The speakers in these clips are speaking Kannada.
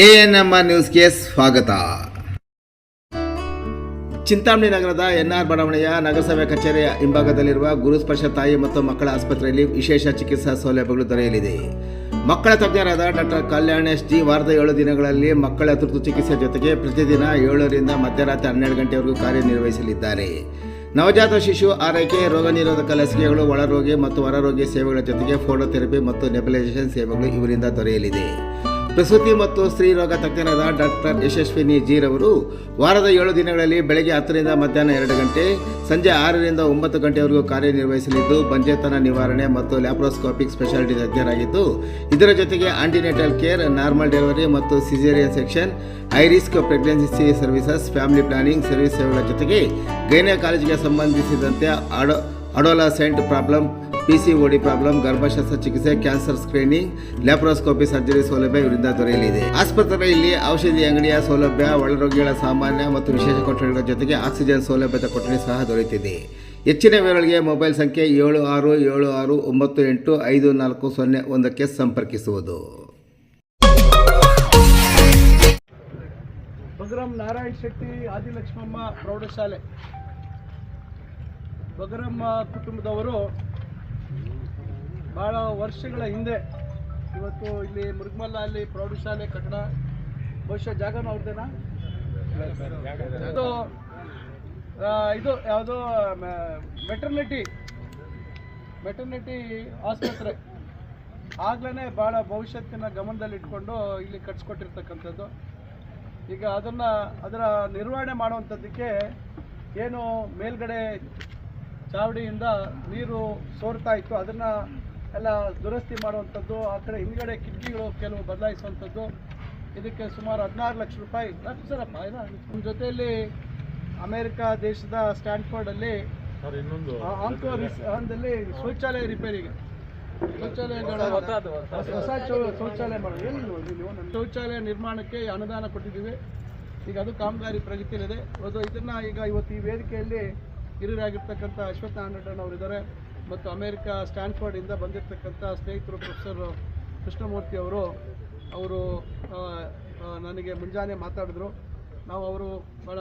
ಎಎನ್ಎಂಆರ್ ನ್ಯೂಸ್ಗೆ ಸ್ವಾಗತ. ಚಿಂತಾಮಣಿ ನಗರದ ಎನ್ಆರ್ ಬಡಾವಣೆಯ ನಗರಸಭೆ ಕಚೇರಿಯ ಹಿಂಭಾಗದಲ್ಲಿರುವ ಗುರುಸ್ಪರ್ಶ ತಾಯಿ ಮತ್ತು ಮಕ್ಕಳ ಆಸ್ಪತ್ರೆಯಲ್ಲಿ ವಿಶೇಷ ಚಿಕಿತ್ಸಾ ಸೌಲಭ್ಯಗಳು ದೊರೆಯಲಿದೆ. ಮಕ್ಕಳ ತಜ್ಞರಾದ ಡಾಕ್ಟರ್ ಕಲ್ಯಾಣ್ ಎಸ್ ಜಿ ವಾರದ 7 ದಿನಗಳಲ್ಲಿ ಮಕ್ಕಳ ತುರ್ತು ಚಿಕಿತ್ಸೆ ಜೊತೆಗೆ ಪ್ರತಿದಿನ 7 ರಿಂದ ಮಧ್ಯರಾತ್ರಿ 12 ಗಂಟೆವರೆಗೂ ಕಾರ್ಯನಿರ್ವಹಿಸಲಿದ್ದಾರೆ. ನವಜಾತ ಶಿಶು ಆರೈಕೆ, ರೋಗ ನಿರೋಧಕ ಲಸಿಕೆಗಳು, ಒಳರೋಗಿ ಮತ್ತು ಹೊರರೋಗಿ ಸೇವೆಗಳ ಜೊತೆಗೆ ಫೋಟೋಥೆರಪಿ ಮತ್ತು ನೆಬುಲೈಸೇಷನ್ ಸೇವೆಗಳು ಇವರಿಂದ ದೊರೆಯಲಿದೆ. ಪ್ರಸೂತಿ ಮತ್ತು ಸ್ತ್ರೀ ರೋಗ ತಜ್ಞರಾದ ಡಾಕ್ಟರ್ ಯಶಸ್ವಿನಿ ಜಿ ರವರು ವಾರದ 7 ದಿನಗಳಲ್ಲಿ ಬೆಳಗ್ಗೆ 10 ರಿಂದ ಮಧ್ಯಾಹ್ನ 2 ಗಂಟೆ, ಸಂಜೆ 6 ರಿಂದ 9 ಗಂಟೆವರೆಗೂ ಕಾರ್ಯನಿರ್ವಹಿಸಲಿದ್ದು ಬಂಜೆತನ ನಿವಾರಣೆ ಮತ್ತು ಲ್ಯಾಪ್ರೋಸ್ಕೋಪಿಕ್ ಸ್ಪೆಷಾಲಿಟಿ ತಜ್ಞರಾಗಿದ್ದು, ಇದರ ಜೊತೆಗೆ ಆಂಟಿನೇಟಲ್ ಕೇರ್, ನಾರ್ಮಲ್ ಡೆಲಿವರಿ ಮತ್ತು caesarean section, high risk pregnancy services, family planning service ಸೇವೆಗಳ ಜೊತೆಗೆ ಗೈನಕಾಲಜಿಗೆ ಸಂಬಂಧಿಸಿದಂತೆ ಅಡೋಲಸೆಂಟ್ ಪ್ರಾಬ್ಲಮ್, PCOD ಪ್ರಾಬ್ಲಮ್, ಗರ್ಭಶಸ್ತ್ರ ಚಿಕಿತ್ಸೆ, ಕ್ಯಾನ್ಸರ್ ಸ್ಕ್ರೀನಿಂಗ್, ಲ್ಯಾಪ್ರೋಸ್ಕೋಪಿ ಸರ್ಜರಿ ಸೌಲಭ್ಯ ಇವರಿಂದ ದೊರೆಯಲಿದೆ. ಆಸ್ಪತ್ರೆಯಲ್ಲಿ ಔಷಧಿ ಅಂಗಡಿಯ ಸೌಲಭ್ಯ, ಒಳರೋಗಿಗಳ ಸಾಮಾನ್ಯ ಮತ್ತು ವಿಶೇಷ ಕೊಠಡಿಗಳ ಜೊತೆಗೆ ಆಕ್ಸಿಜನ್ ಸೌಲಭ್ಯದ ಕೊಠಡಿ ಸಹ ದೊರೆಯುತ್ತಿದೆ. ಹೆಚ್ಚಿನ ವಿವರಗಳಿಗೆ ಮೊಬೈಲ್ ಸಂಖ್ಯೆ 7676985401ಕ್ಕೆ ಸಂಪರ್ಕಿಸುವುದು. ಬಗರಂ ನಾರಾಯಣ ಶೆಟ್ಟಿ ಆದಿಲಕ್ಷ್ಮಮ್ಮ ಪ್ರೌಢಶಾಲೆ ಬಗರಂ ಕುಟುಂಬದವರು ಭಾಳ ವರ್ಷಗಳ ಹಿಂದೆ ಇವತ್ತು ಇಲ್ಲಿ ಮುರುಗಮಲ್ಲ ಅಲ್ಲಿ ಪ್ರೌಢಶಾಲೆ ಕಟ್ಟಡ, ಬಹುಶಃ ಜಾಗನೂ ಅವ್ರದ್ದೇನಾ, ಇದು ಯಾವುದೋ ಮೆಟರ್ನಿಟಿ ಆಸ್ಪತ್ರೆ ಆಗ್ಲೇ ಭಾಳ ಭವಿಷ್ಯತ್ತಿನ ಗಮನದಲ್ಲಿಟ್ಕೊಂಡು ಇಲ್ಲಿ ಕಟ್ಸ್ಕೊಟ್ಟಿರ್ತಕ್ಕಂಥದ್ದು. ಈಗ ಅದರ ನಿರ್ವಹಣೆ ಮಾಡುವಂಥದ್ದಕ್ಕೆ ಏನು ಮೇಲ್ಗಡೆ ಚಾವಡಿಯಿಂದ ನೀರು ಸೋರ್ತಾ ಇತ್ತು, ಅದನ್ನು ಎಲ್ಲ ದುರಸ್ತಿ ಮಾಡುವಂಥದ್ದು, ಆ ಕಡೆ ಹಿಂದ್ಗಡೆ ಕಿಟಕಿಗಳು ಕೆಲವು ಬದಲಾಯಿಸುವಂಥದ್ದು, ಇದಕ್ಕೆ ಸುಮಾರು 16 ಲಕ್ಷ ರೂಪಾಯಿ ಸರಪ್ಪ. ನಮ್ಮ ಜೊತೆಯಲ್ಲಿ ಅಮೇರಿಕಾ ದೇಶದ ಸ್ಟ್ಯಾನ್ಫರ್ಡಲ್ಲಿ ಆಂಕೋರಿಸ್ದಲ್ಲಿ ಶೌಚಾಲಯ ರಿಪೇರಿಗೆ, ಶೌಚಾಲಯ ನಿರ್ಮಾಣಕ್ಕೆ ಅನುದಾನ ಕೊಟ್ಟಿದ್ದೀವಿ. ಈಗ ಅದು ಕಾಮಗಾರಿ ಪ್ರಗತಿಯಲ್ಲಿದೆ. ಇದನ್ನು ಇವತ್ತು ಈ ವೇದಿಕೆಯಲ್ಲಿ ಹಿರಿಯರಾಗಿರ್ತಕ್ಕಂಥ ಅಶ್ವಥ್ ನಾರಾಯಣ್ ಅವರಿದ್ದಾರೆ ಮತ್ತು ಅಮೇರಿಕಾ ಸ್ಟ್ಯಾನ್ಫರ್ಡಿಂದ ಬಂದಿರತಕ್ಕಂಥ ಸ್ನೇಹಿತರು ಪ್ರೊಫೆಸರ್ ಕೃಷ್ಣಮೂರ್ತಿ ಅವರು ನನಗೆ ಮುಂಜಾನೆ ಮಾತಾಡಿದ್ರು. ನಾವು ಅವರು ಭಾಳ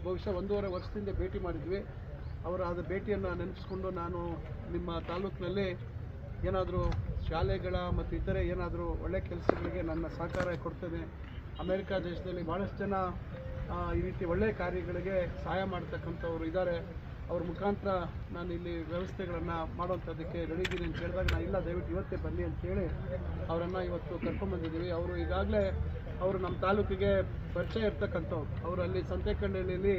ಬಹುಶಃ 1.5 ವರ್ಷದಿಂದ ಭೇಟಿ ಮಾಡಿದ್ವಿ. ಅದು ಭೇಟಿಯನ್ನು ನೆನಪಿಸ್ಕೊಂಡು ನಾನು ನಿಮ್ಮ ತಾಲೂಕಿನಲ್ಲಿ ಏನಾದರೂ ಶಾಲೆಗಳ ಮತ್ತು ಇತರೆ ಏನಾದರೂ ಒಳ್ಳೆಯ ಕೆಲಸಗಳಿಗೆ ನನ್ನ ಸಹಕಾರ ಕೊಡ್ತೇನೆ. ಅಮೇರಿಕಾ ದೇಶದಲ್ಲಿ ಭಾಳಷ್ಟು ಜನ ಈ ರೀತಿ ಒಳ್ಳೆಯ ಕಾರ್ಯಗಳಿಗೆ ಸಹಾಯ ಮಾಡ್ತಕ್ಕಂಥವ್ರು ಇದ್ದಾರೆ. ಅವ್ರ ಮುಖಾಂತರ ನಾನು ಇಲ್ಲಿ ವ್ಯವಸ್ಥೆಗಳನ್ನು ಮಾಡುವಂಥದ್ದಕ್ಕೆ ರೆಡಿ ಇದ್ದೀನಿ ಅಂತ ಹೇಳಿದಾಗ ನಾನು ಇಲ್ಲ, ದಯವಿಟ್ಟು ಇವತ್ತೇ ಬನ್ನಿ ಅಂತೇಳಿ ಅವರನ್ನು ಇವತ್ತು ಕರ್ಕೊಂಡ್ಬಂದಿದ್ದೀವಿ. ಅವರು ಈಗಾಗಲೇ ನಮ್ಮ ತಾಲೂಕಿಗೆ ಪರಿಚಯ ಇರ್ತಕ್ಕಂಥವ್ರು. ಅವರು ಅಲ್ಲಿ ಸಂತೆಕಂಡಳ್ಳಿಯಲ್ಲಿ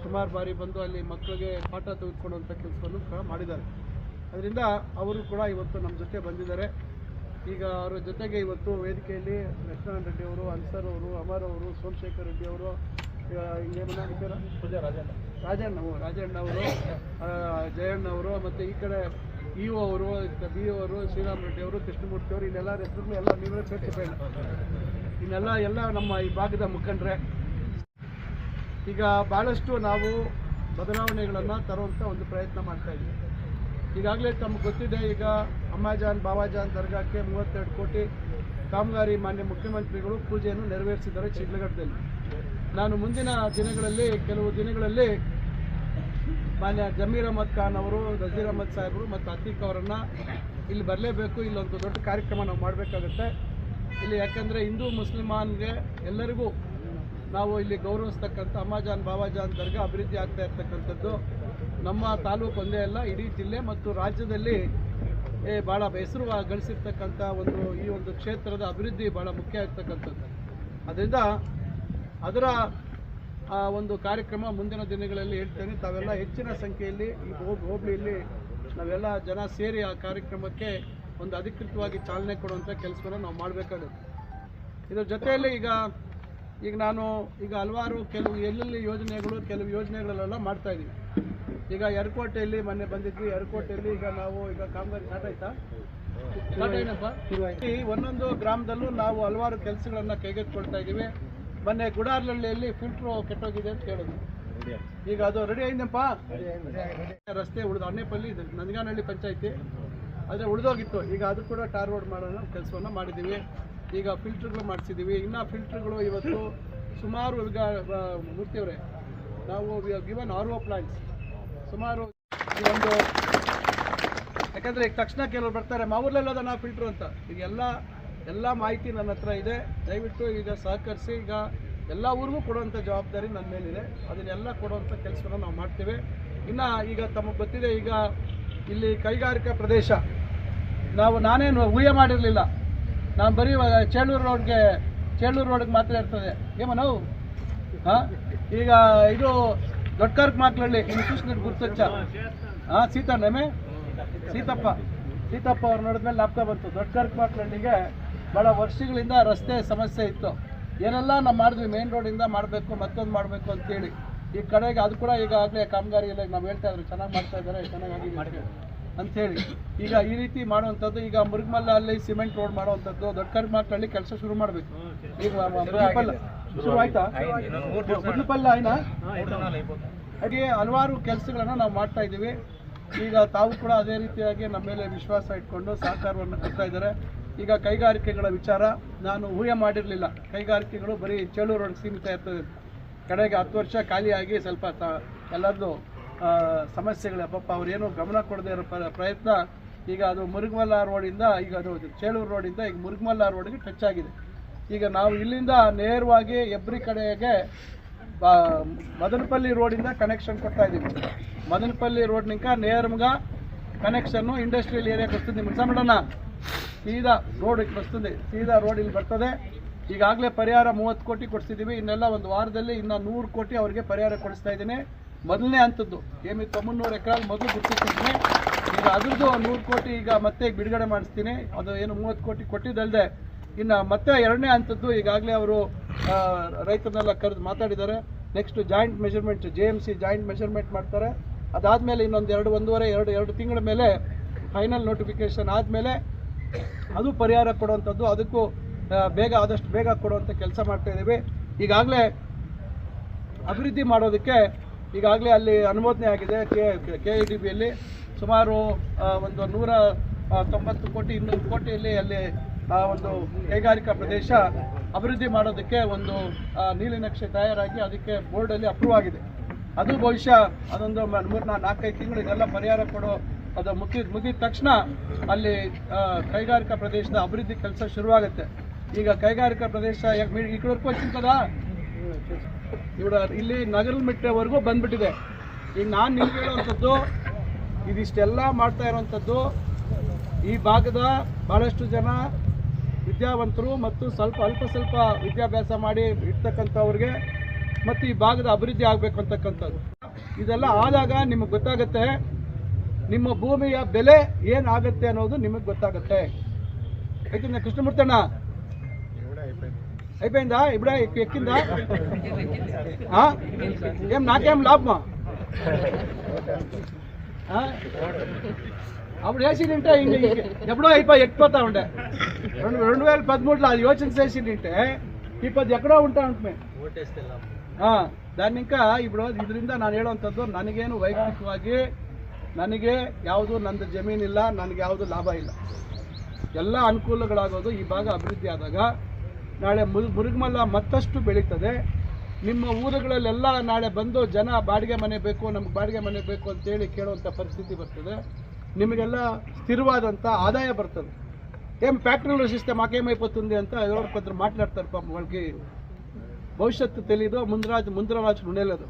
ಸುಮಾರು ಬಾರಿ ಬಂದು ಅಲ್ಲಿ ಮಕ್ಕಳಿಗೆ ಪಾಠ ತೆಗೆದುಕೊಳ್ಳುವಂಥ ಕೆಲಸವನ್ನು ಕೂಡ ಮಾಡಿದ್ದಾರೆ. ಅದರಿಂದ ಅವರು ಕೂಡ ಇವತ್ತು ನಮ್ಮ ಜೊತೆ ಬಂದಿದ್ದಾರೆ. ಈಗ ಅವರ ಜೊತೆಗೆ ಇವತ್ತು ವೇದಿಕೆಯಲ್ಲಿ ಲಕ್ಷ್ಮಣ್ ರೆಡ್ಡಿ ಅವರು, ಅನ್ಸರ್ ಅವರು, ಅಮರ್ ಅವರು, ಸೋಮಶೇಖರ್ ರೆಡ್ಡಿ ಅವರು, ರಾಜಣ್ಣ ಅವರು, ಜಯಣ್ಣ ಅವರು, ಮತ್ತು ಈ ಕಡೆ ಇಒ ಅವರು, BO ಅವರು, ಶ್ರೀರಾಮ್ ರೆಡ್ಡಿ ಅವರು, ಕೃಷ್ಣಮೂರ್ತಿ ಅವರು, ಇನ್ನೆಲ್ಲರ ಹೆಸರುಗಳು ಎಲ್ಲ ನೀವೇ ಸೇರ್ತಿಬೇಡ, ಇನ್ನೆಲ್ಲ ನಮ್ಮ ಈ ಭಾಗದ ಮುಖಂಡರೇ. ಈಗ ಭಾಳಷ್ಟು ನಾವು ಬದಲಾವಣೆಗಳನ್ನು ತರುವಂಥ ಒಂದು ಪ್ರಯತ್ನ ಮಾಡ್ತಾಯಿದ್ದೀವಿ. ಈಗಾಗಲೇ ತಮಗೆ ಗೊತ್ತಿದೆ, ಈಗ ಅಮ್ಮಾಜಾನ್ ಬಾವಾಜಾನ್ ದರ್ಗಾಕ್ಕೆ 32 ಕೋಟಿ ಕಾಮಗಾರಿ ಮಾನ್ಯ ಮುಖ್ಯಮಂತ್ರಿಗಳು ಪೂಜೆಯನ್ನು ನೆರವೇರಿಸಿದ್ದಾರೆ ಶಿಡ್ಲಘಟ್ಟದಲ್ಲಿ. ನಾನು ಮುಂದಿನ ಕೆಲವು ದಿನಗಳಲ್ಲಿ ಮಾನ್ಯ ಜಮೀರ್ ಅಹಮದ್ ಖಾನ್ ಅವರು, ನಜೀರ್ ಅಹಮದ್ ಸಾಹೇಬರು ಮತ್ತು ಅತೀಕ್ ಅವರನ್ನು ಇಲ್ಲಿ ಬರಲೇಬೇಕು. ಇಲ್ಲೊಂದು ದೊಡ್ಡ ಕಾರ್ಯಕ್ರಮ ನಾವು ಮಾಡಬೇಕಾಗುತ್ತೆ ಇಲ್ಲಿ. ಯಾಕೆಂದರೆ ಹಿಂದೂ ಮುಸ್ಲಿಮಾನ್ಗೆ ಎಲ್ಲರಿಗೂ ನಾವು ಇಲ್ಲಿ ಗೌರವಿಸ್ತಕ್ಕಂಥ ಅಮ್ಮಾಜಾನ್ ಬಾವಾಜಾನ್ ದರ್ಗಾ ಅಭಿವೃದ್ಧಿ ಆಗ್ತಾ ಇರ್ತಕ್ಕಂಥದ್ದು ನಮ್ಮ ತಾಲೂಕು ಒಂದೇ ಅಲ್ಲ, ಇಡೀ ಜಿಲ್ಲೆ ಮತ್ತು ರಾಜ್ಯದಲ್ಲಿ ಭಾಳ ಹೆಸರು ಗಳಿಸಿರ್ತಕ್ಕಂಥ ಈ ಒಂದು ಕ್ಷೇತ್ರದ ಅಭಿವೃದ್ಧಿ ಭಾಳ ಮುಖ್ಯ ಇರ್ತಕ್ಕಂಥದ್ದು. ಅದರಿಂದ ಅದರ ಒಂದು ಕಾರ್ಯಕ್ರಮ ಮುಂದಿನ ದಿನಗಳಲ್ಲಿ ಹೇಳ್ತೇನೆ. ತಾವೆಲ್ಲ ಹೆಚ್ಚಿನ ಸಂಖ್ಯೆಯಲ್ಲಿ ಈ ಹೋಬಳಿಯಲ್ಲಿ ನಾವೆಲ್ಲ ಜನ ಸೇರಿ ಆ ಕಾರ್ಯಕ್ರಮಕ್ಕೆ ಒಂದು ಅಧಿಕೃತವಾಗಿ ಚಾಲನೆ ಕೊಡುವಂಥ ಕೆಲಸವನ್ನು ನಾವು ಮಾಡಬೇಕಾಗುತ್ತೆ. ಇದರ ಜೊತೆಯಲ್ಲಿ ಈಗ ನಾನು ಹಲವಾರು ಕೆಲವು ಕೆಲವು ಯೋಜನೆಗಳೆಲ್ಲ ಮಾಡ್ತಾಯಿದ್ದೀವಿ. ಈಗ ಯರಕೋಟೆಯಲ್ಲಿ ಮೊನ್ನೆ ಬಂದಿದ್ವಿ. ಯರಕೋಟೆಯಲ್ಲಿ ಈಗ ಕಾಮಗಾರಿ ಸ್ಟಾರ್ಟ್ ಆಯ್ತಾ? ಒಂದೊಂದು ಗ್ರಾಮದಲ್ಲೂ ನಾವು ಹಲವಾರು ಕೆಲಸಗಳನ್ನು ಕೈಗೆತ್ತಿಕೊಳ್ತಾ ಇದ್ದೀವಿ. ಮೊನ್ನೆ ಗುಡಾರ್ಲಹಳ್ಳಿಯಲ್ಲಿ ಫಿಲ್ಟ್ರು ಕೆಟ್ಟೋಗಿದೆ ಅಂತ ಹೇಳಿದ್ವಿ. ಈಗ ಅದು ರೆಡಿ ಆಯ್ತಪ್ಪ. ರಸ್ತೆ ಅನ್ನೇಪಲ್ಲಿ ನಂಜಗಾನಹಳ್ಳಿ ಪಂಚಾಯತಿ ಆದರೆ ಉಳಿದೋಗಿತ್ತು. ಈಗ ಅದು ಕೂಡ ಟಾರ್ ರೋಡ್ ಮಾಡೋ ಕೆಲಸವನ್ನು ಮಾಡಿದ್ದೀವಿ. ಈಗ ಫಿಲ್ಟ್ರ್ಗಳು ಮಾಡಿಸಿದ್ದೀವಿ. ಇನ್ನು ಫಿಲ್ಟ್ರ್ಗಳು ಇವತ್ತು ಸುಮಾರು ಈಗ ಮೂರ್ತಿಯವರೇ ನಾವು ಗಿವನ್ RO ಪ್ಲಾಂಟ್ಸ್ ಸುಮಾರು ಈ ಒಂದು, ಯಾಕಂದರೆ ಈಗ ತಕ್ಷಣ ಕೆಲವರು ಬರ್ತಾರೆ ಮಾವೂರ್ಲೆಲ್ಲದ ನಾವು ಫಿಲ್ಟ್ರು ಅಂತ. ಈಗ ಎಲ್ಲ ಮಾಹಿತಿ ನನ್ನ ಹತ್ರ ಇದೆ. ದಯವಿಟ್ಟು ಈಗ ಸಹಕರಿಸಿ. ಈಗ ಎಲ್ಲ ಊರಿಗೂ ಕೊಡುವಂಥ ಜವಾಬ್ದಾರಿ ನನ್ನ ಮೇಲಿದೆ. ಅದನ್ನೆಲ್ಲ ಕೊಡುವಂಥ ಕೆಲಸವನ್ನು ನಾವು ಮಾಡ್ತೇವೆ. ಇನ್ನು ಈಗ ತಮಗೆ ಗೊತ್ತಿದೆ, ಈಗ ಇಲ್ಲಿ ಕೈಗಾರಿಕಾ ಪ್ರದೇಶ ನಾನೇನು ಊಹೆ ಮಾಡಿರಲಿಲ್ಲ. ನಾನು ಬರೀ ಚೇಳೂರು ರೋಡ್ಗೆ ಮಾತ್ರ ಇರ್ತದೆ ಏಮೋ ನಾವು ಈಗ ಇದು ದೊಡ್ಡಕರ್ಕ್ ಮಾಕ್ಲಳ್ಳಿ ಇನ್ಸ್ಟಿಟ್ಯೂಷನ್ ಗುರ್ತಚ್ಚ ಸೀತಪ್ಪ ಅವ್ರು ನೋಡಿದ್ಮೇಲೆ ಲಾಪ್ತಾ ಬಂತು. ದೊಡ್ಡಕರ್ಕ್ ಮಾಕ್ಲಳ್ಳಿಗೆ ಭಾಳ ವರ್ಷಗಳಿಂದ ರಸ್ತೆ ಸಮಸ್ಯೆ ಇತ್ತು. ಏನೆಲ್ಲ ನಾವು ಮಾಡಿದ್ವಿ, ಮೇನ್ ರೋಡಿಂದ ಮಾಡಬೇಕು, ಮತ್ತೊಂದು ಮಾಡಬೇಕು ಅಂತೇಳಿ. ಈ ಕಡೆಗೆ ಅದು ಕೂಡ ಈಗಾಗಲೇ ಕಾಮಗಾರಿ ಎಲ್ಲ ನಾವು ಹೇಳ್ತಾ ಇದ್ರು, ಚೆನ್ನಾಗಿ ಮಾಡ್ತಾ ಇದ್ದಾರೆ, ಚೆನ್ನಾಗಿ ಮಾಡ್ತೀವಿ ಅಂಥೇಳಿ. ಈಗ ಈ ರೀತಿ ಮಾಡುವಂಥದ್ದು, ಈಗ ಮುರುಗಮಲ್ಲ ಅಲ್ಲಿ ಸಿಮೆಂಟ್ ರೋಡ್ ಮಾಡುವಂಥದ್ದು, ದೊಡ್ಡಕರ್ಕ್ ಮಾಕ್ಲಳ್ಳಿ ಕೆಲಸ ಶುರು ಮಾಡಬೇಕು. ಈಗ ಶುರು ಆಯ್ತಾ? ಮುದ್ಲಪಲ್ಲ ಆಯ್ನಾ? ಹಾಗೆ ಹಲವಾರು ಕೆಲಸಗಳನ್ನು ನಾವು ಮಾಡ್ತಾ ಇದ್ದೀವಿ. ಈಗ ತಾವು ಕೂಡ ಅದೇ ರೀತಿಯಾಗಿ ನಮ್ಮ ಮೇಲೆ ವಿಶ್ವಾಸ ಇಟ್ಕೊಂಡು ಸಹಕಾರವನ್ನು ಕೊಡ್ತಾ ಇದ್ದಾರೆ. ಈಗ ಕೈಗಾರಿಕೆಗಳ ವಿಚಾರ ನಾನು ಊಹೆ ಮಾಡಿರಲಿಲ್ಲ. ಕೈಗಾರಿಕೆಗಳು ಬರೀ ಚೇಳೂರು ರೋಡ್ಗೆ ಸೀಮಿತ ಇರ್ತದೆ. ಕಡೆಗೆ 10 ವರ್ಷ ಖಾಲಿಯಾಗಿ ಸ್ವಲ್ಪ ಎಲ್ಲರದ್ದು ಸಮಸ್ಯೆಗಳು ಪಾಪ ಅವ್ರೇನು ಗಮನ ಕೊಡದೇ ಇರೋ ಪ್ರಯತ್ನ ಈಗ ಅದು ಮುರುಗಮಲ್ಲ ರೋಡಿಂದ ಈಗ ಅದು ಚೇಳೂರು ರೋಡಿಂದ ಈಗ ಮುರುಗಮಲ್ಲ ರೋಡ್ಗೆ ಟಚ್ ಆಗಿದೆ. ಈಗ ನಾವು ಇಲ್ಲಿಂದ ನೇರವಾಗಿ ಎಬ್ರಿ ಕಡೆಗೆ ಮದನಪಲ್ಲಿ ರೋಡಿಂದ ಕನೆಕ್ಷನ್ ಕೊಡ್ತಾ ಇದ್ದೀವಿ. ಮದನಪಲ್ಲಿ ರೋಡ್ನಿಂದ ನೇರಮ್ಗ ಕನೆಕ್ಷನ್ನು ಇಂಡಸ್ಟ್ರಿಯಲ್ ಏರಿಯಾಗೆ ವస్తుంది. ಮುನ್ಸಮಡನ ಸೀದಾ ರೋಡಿಗೆ ವస్తుంది. ಸೀದಾ ರೋಡ್ ಇಲ್ಲಿ ಬರ್ತದೆ. ಈಗಾಗಲೇ ಪರಿಹಾರ 30 ಕೋಟಿ ಕೊಡಿಸಿದ್ದೀವಿ. ಇನ್ನೆಲ್ಲ ಒಂದು ವಾರದಲ್ಲಿ ಇನ್ನು 100 ಕೋಟಿ ಅವರಿಗೆ ಪರಿಹಾರ ಕೊಡಿಸ್ತಾ ಇದ್ದೀನಿ. ಮೊದಲನೇ ಹಂತದ್ದು 300 ಎಕರೆ ಮೊದಲು ಗುರುತಿಸಿದ್ದೀನಿ. ಈಗ ಅದ್ರದ್ದು 100 ಕೋಟಿ ಈಗ ಮತ್ತೆ ಬಿಡುಗಡೆ ಮಾಡಿಸ್ತೀನಿ. ಅದು ಏನು 30 ಕೋಟಿ ಕೊಟ್ಟಿದ್ದಲ್ಲದೆ ಇನ್ನು ಮತ್ತೆ 2ನೇ ಹಂತದ್ದು ಈಗಾಗಲೇ ಅವರು ರೈತರನ್ನೆಲ್ಲ ಕರೆದು ಮಾತಾಡಿದ್ದಾರೆ. Next joint measurement JMC joint measurement ಮಾಡ್ತಾರೆ. ಅದಾದಮೇಲೆ ಇನ್ನೊಂದು 2 ತಿಂಗಳ ಮೇಲೆ ಫೈನಲ್ ನೋಟಿಫಿಕೇಶನ್ ಆದಮೇಲೆ ಅದು ಪರಿಹಾರ ಕೊಡುವಂಥದ್ದು, ಅದಕ್ಕೂ ಆದಷ್ಟು ಬೇಗ ಕೊಡುವಂಥ ಕೆಲಸ ಮಾಡ್ತಾ ಇದ್ದೀವಿ. ಈಗಾಗಲೇ ಅಭಿವೃದ್ಧಿ ಮಾಡೋದಕ್ಕೆ ಈಗಾಗಲೇ ಅಲ್ಲಿ ಅನುಮೋದನೆ ಆಗಿದೆ. KIDBಯಲ್ಲಿ ಸುಮಾರು ಒಂದು 190 ಕೋಟಿ 200 ಕೋಟಿಯಲ್ಲಿ ಅಲ್ಲಿ ಒಂದು ಕೈಗಾರಿಕಾ ಪ್ರದೇಶ ಅಭಿವೃದ್ಧಿ ಮಾಡೋದಕ್ಕೆ ಒಂದು ನೀಲಿ ನಕ್ಷೆ ತಯಾರಾಗಿ ಅದಕ್ಕೆ ಬೋರ್ಡಲ್ಲಿ ಅಪ್ರೂವ್ ಆಗಿದೆ. ಅದು ಬಹುಶಃ ಅದೊಂದು 4-5 ತಿಂಗಳು ಇದೆಲ್ಲ ಪರಿಹಾರ ಕೊಡೋ ಅದು ಮುಗಿದ ತಕ್ಷಣ ಅಲ್ಲಿ ಕೈಗಾರಿಕಾ ಪ್ರದೇಶದ ಅಭಿವೃದ್ಧಿ ಕೆಲಸ ಶುರುವಾಗುತ್ತೆ. ಈಗ ಕೈಗಾರಿಕಾ ಪ್ರದೇಶ ಈ ಕಡೆವರೆಗೂ ಚಿಂತದಾ ಇಲ್ಲಿ ನಗರ ಮೆಟ್ಟವರೆಗೂ ಬಂದ್ಬಿಟ್ಟಿದೆ. ಈಗ ನಾನು ನಿಮ್ಗೆ ಹೇಳುವಂಥದ್ದು ಇದಿಷ್ಟೆಲ್ಲ ಮಾಡ್ತಾ ಇರುವಂಥದ್ದು ಈ ಭಾಗದ ಭಾಳಷ್ಟು ಜನ ವಿದ್ಯಾವಂತರು ಮತ್ತು ಅಲ್ಪ ಸ್ವಲ್ಪ ವಿದ್ಯಾಭ್ಯಾಸ ಮಾಡಿ ಇರ್ತಕ್ಕಂಥವ್ರಿಗೆ ಮತ್ತು ಈ ಭಾಗದ ಅಭಿವೃದ್ಧಿ ಆಗಬೇಕು ಅಂತಕ್ಕಂಥದ್ದು. ಇದೆಲ್ಲ ಆದಾಗ ನಿಮಗೆ ಗೊತ್ತಾಗುತ್ತೆ, ನಿಮ್ಮ ಭೂಮಿಯ ಬೆಲೆ ಏನಾಗುತ್ತೆ ಅನ್ನೋದು ನಿಮಗೆ ಗೊತ್ತಾಗುತ್ತೆ. ಯಾಕೆಂದ್ರೆ ಕೃಷ್ಣಮೂರ್ತಣ್ಣ అయిపోయిందా ఇప్పుడే ఎక్కిందా నాకేం లాభమా అప్పుడు వేసింటే ఎప్పుడో ఎక్కిపోతా ఉండే 2013లో అది యోచన చేసింటే ఇప్పుడు ఎక్కడో ఉంటా ఉంటే దాన్ని ఇంకా ఇప్పుడు ಇದರಿಂದ ನಾನು ಹೇಳುವಂಥದ್ದು ನನಗೇನು ವೈಯಕ್ತಿಕವಾಗಿ ನನಗೆ ಯಾವುದು ನಂದು ಜಮೀನಿಲ್ಲ, ನನಗೆ ಯಾವುದು ಲಾಭ ಇಲ್ಲ. ಎಲ್ಲ ಅನುಕೂಲಗಳಾಗೋದು ಈ ಭಾಗ ಅಭಿವೃದ್ಧಿ ಆದಾಗ. ನಾಳೆ ಮುರುಗಮಲ್ಲ ಮತ್ತಷ್ಟು ಬೆಳೀತದೆ. ನಿಮ್ಮ ಊರುಗಳಲ್ಲೆಲ್ಲ ನಾಳೆ ಬಂದು ಜನ ಬಾಡಿಗೆ ಮನೆ ಬೇಕು, ನಮ್ಗೆ ಬಾಡಿಗೆ ಮನೆ ಬೇಕು ಅಂತೇಳಿ ಕೇಳುವಂಥ ಪರಿಸ್ಥಿತಿ ಬರ್ತದೆ. నిమిగెల్ల స్థిరవాదంత ఆదాయ బರ್ತದೆ. ఏం ఫ్యాక్టరీలో సిస్టమ్ మాకేమైపోతుంది ಅಂತ ఎవరో కొందరు మాట్లాడతారు. పాపం వాళ్ళకి భవిష్యత్తు తెలియదు, ముందరాజు ఉండలేదు.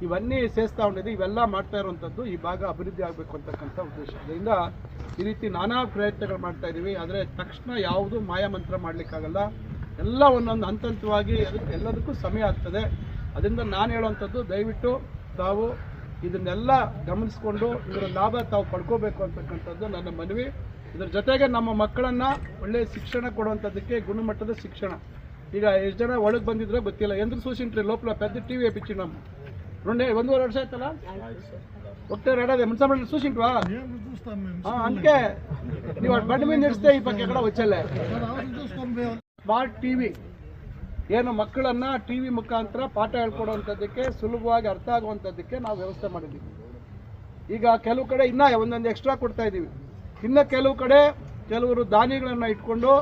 ఇవన్నీ చేస్తూ ఉండేది, ఇವೆಲ್ಲ ಮಾಡ್ತಾ ಇರುವಂಥದ್ದು ಈ ಭಾಗ ಅಭಿವೃದ್ಧಿ ಆಗಬೇಕು ಅಂತಕ್ಕಂಥ ಉದ್ದೇಶದಿಂದ ಈ ರೀತಿ ನಾನಾ ಪ್ರಯತ್ನಗಳು ಮಾಡ್ತಾ ಇದ್ದೀವಿ. ಆದರೆ ತಕ್ಷಣ ಯಾವುದು ಮಾಯಾಮಂತ್ರ ಮಾಡಲಿಕ್ಕಾಗಲ್ಲ. ಎಲ್ಲ ಒಂದೊಂದು ಹಂತವಾಗಿ ಎಲ್ಲದಕ್ಕೂ ಸಮಯ ಆಗ್ತದೆ. ಅದರಿಂದ ನಾನು ಹೇಳುವಂಥದ್ದು ದಯವಿಟ್ಟು ತಾವು ಇದನ್ನೆಲ್ಲ ಗಮನಿಸಿಕೊಂಡು ಇದರ ಲಾಭ ತಾವು ಪಡ್ಕೋಬೇಕು ಅಂತಕ್ಕಂಥದ್ದು ನನ್ನ ಮನವಿ. ಇದರ ಜೊತೆಗೆ ನಮ್ಮ ಮಕ್ಕಳನ್ನು ಒಳ್ಳೆಯ ಶಿಕ್ಷಣ ಕೊಡುವಂಥದ್ದಕ್ಕೆ ಗುಣಮಟ್ಟದ ಶಿಕ್ಷಣ. ಈಗ ಎಷ್ಟು ಜನ ಒಳಗೆ ಬಂದಿದ್ರೆ ಗೊತ್ತಿಲ್ಲ, ಎಂದ್ರು చూసింట్ರಿ లోపల పెద్ద టీవీ వేయించినాము. 1.5 ವರ್ಷ ಆಯ್ತಲ್ಲ, ఒకటే రెడీ మున్సిపాలిటీ చూసింట్వా? అందుకే ನೀವು బండి మీద నడిస్తే ఈ పక్క ఎక్కడ వచ్చేలే. ಸ್ಮಾರ್ಟ್ ಟಿವಿ ಏನು ಮಕ್ಕಳನ್ನು ಟಿವಿ ಮುಖಾಂತರ ಪಾಠ ಹೇಳ್ಕೊಡುವಂಥದ್ದಕ್ಕೆ ಸುಲಭವಾಗಿ ಅರ್ಥ ಆಗುವಂಥದ್ದಕ್ಕೆ ನಾವು ವ್ಯವಸ್ಥೆ ಮಾಡಿದ್ದೀವಿ. ಈಗ ಕೆಲವು ಕಡೆ ಇನ್ನೂ ಒಂದೊಂದು ಎಕ್ಸ್ಟ್ರಾ ಕೊಡ್ತಾ ಇದ್ದೀವಿ. ಇನ್ನು ಕೆಲವು ಕಡೆ ಕೆಲವರು ದಾನಿಗಳನ್ನು ಇಟ್ಕೊಂಡು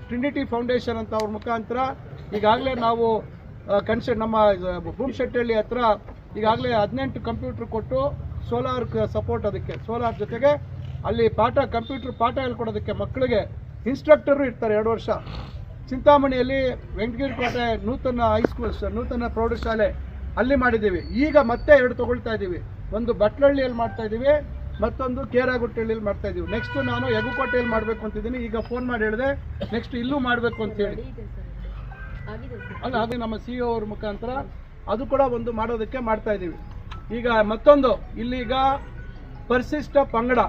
ಟ್ರಿನಿಟಿ ಫೌಂಡೇಶನ್ ಅಂತ ಅವ್ರ ಮುಖಾಂತರ ಈಗಾಗಲೇ ನಾವು ನಮ್ಮ ಭೂಮಶೆಟ್ಟಹಳ್ಳಿ ಹತ್ರ ಈಗಾಗಲೇ 18 ಕಂಪ್ಯೂಟರ್ ಕೊಟ್ಟು ಸೋಲಾರ್ ಸಪೋರ್ಟ್, ಅದಕ್ಕೆ ಸೋಲಾರ್ ಜೊತೆಗೆ ಅಲ್ಲಿ ಕಂಪ್ಯೂಟರ್ ಪಾಠ ಹೇಳ್ಕೊಡೋದಕ್ಕೆ ಮಕ್ಕಳಿಗೆ ಇನ್ಸ್ಟ್ರಕ್ಟರು ಇರ್ತಾರೆ 2 ವರ್ಷ. ಚಿಂತಾಮಣಿಯಲ್ಲಿ ವೆಂಕಟಗಿರಿ ಕೋಟೆ ನೂತನ ಹೈಸ್ಕೂಲ್, ನೂತನ ಪ್ರೌಢಶಾಲೆ ಅಲ್ಲಿ ಮಾಡಿದ್ದೀವಿ. ಈಗ ಮತ್ತೆ 2 ತಗೊಳ್ತಾ ಇದ್ದೀವಿ. ಒಂದು ಬಟ್ಲಹಳ್ಳಿಯಲ್ಲಿ ಮಾಡ್ತಾ ಇದ್ದೀವಿ, ಮತ್ತೊಂದು ಕೇರಾಗುಟ್ಟಹಳ್ಳಿಯಲ್ಲಿ ಮಾಡ್ತಾ ಇದ್ದೀವಿ. ನೆಕ್ಸ್ಟ್ ನಾನು ಯಗುಕೋಟೆಯಲ್ಲಿ ಮಾಡಬೇಕು ಅಂತಿದ್ದೀನಿ. ಈಗ ಫೋನ್ ಮಾಡಿ ಹೇಳಿದೆ ನೆಕ್ಸ್ಟ್ ಇಲ್ಲೂ ಮಾಡಬೇಕು ಅಂತ ಹೇಳಿ. ಅಲ್ಲ, ಹಾಗೆ ನಮ್ಮ CEO ಅವ್ರ ಮುಖಾಂತರ ಅದು ಕೂಡ ಒಂದು ಮಾಡೋದಕ್ಕೆ ಮಾಡ್ತಾ ಇದ್ದೀವಿ. ಈಗ ಮತ್ತೊಂದು ಇಲ್ಲಿಗ ಪರಿಶಿಷ್ಟ ಪಂಗಡ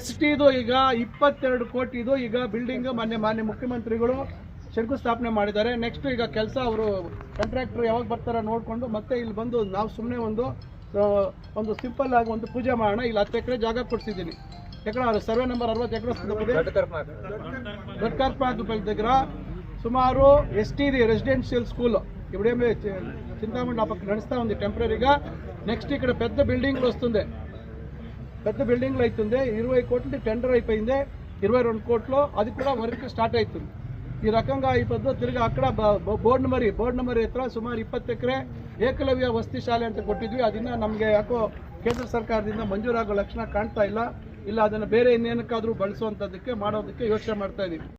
STದು ಈಗ 22 ಕೋಟಿದು ಈಗ ಬಿಲ್ಡಿಂಗ್ ಮಾನ್ಯ ಮುಖ್ಯಮಂತ್ರಿಗಳು ಶಂಕುಸ್ಥಾಪನೆ ಮಾಡಿದ್ದಾರೆ. ನೆಕ್ಸ್ಟ್ ಈಗ ಕೆಲಸ ಅವರು ಕಾಂಟ್ರಾಕ್ಟರ್ ಯಾವಾಗ ಬರ್ತಾರ ನೋಡಿಕೊಂಡು ಮತ್ತೆ ಇಲ್ಲಿ ಬಂದು ನಾವು ಸುಮ್ಮನೆ ಒಂದು ಸಿಂಪಲ್ ಆಗಿ ಒಂದು ಪೂಜೆ ಮಾಡೋಣ. ಇಲ್ಲಿ 10 ಎಕರೆ ಜಾಗ ಕೊಡ್ಸಿದ್ದೀನಿ. ಎಕರೆ ಸರ್ವೆ ನಂಬರ್ 60 ಎಕರೆ ದೊಡ್ಡಕರ್ಪಾದ దగ్గర ಸುಮಾರು STD ರೆಸಿಡೆನ್ಷಿಯಲ್ ಸ್ಕೂಲ್ ఇప్పుడే చింతామణి పక్క నడుస్తూ ఉంది టెంపరీగా. నెక్స్ట్ ఇక్కడ పెద్ద బిల్డింగ్లు వస్తుంది, పెద్ద బిల్డింగ్లు అవుతుంది. 20 కోట్లు టెండర్ అయిపోయింది, 22 కోట్లు అది కూడా వర్క్ స్టార్ట్ అవుతుంది. ఈ రకంగా ఈ పద్ధతి తిరిగి అక్కడ ಬೋರ್ಡ್ ನಂಬರ್ ಹತ್ರ ಸುಮಾರು 20 ಎಕರೆ ಏಕಲವ್ಯ ವಸತಿ ಶಾಲೆ ಅಂತ ಕೊಟ್ಟಿದ್ವಿ. ಅದನ್ನ ನಮಗೆ ಯಾಕೋ ಕೇಂದ್ರ ಸರ್ಕಾರದಿಂದ ಮಂಜೂರಾಗೋ ಲಕ್ಷಣ ಕಾಣ್ತಾ ಇಲ್ಲ. ಅದನ್ನು ಬೇರೆ ಇನ್ನೇನಕ್ಕಾದರೂ ಬಳಸುವಂಥದ್ದಕ್ಕೆ ಮಾಡೋದಕ್ಕೆ ಯೋಚನೆ ಮಾಡ್ತಾ ಇದ್ದೀವಿ.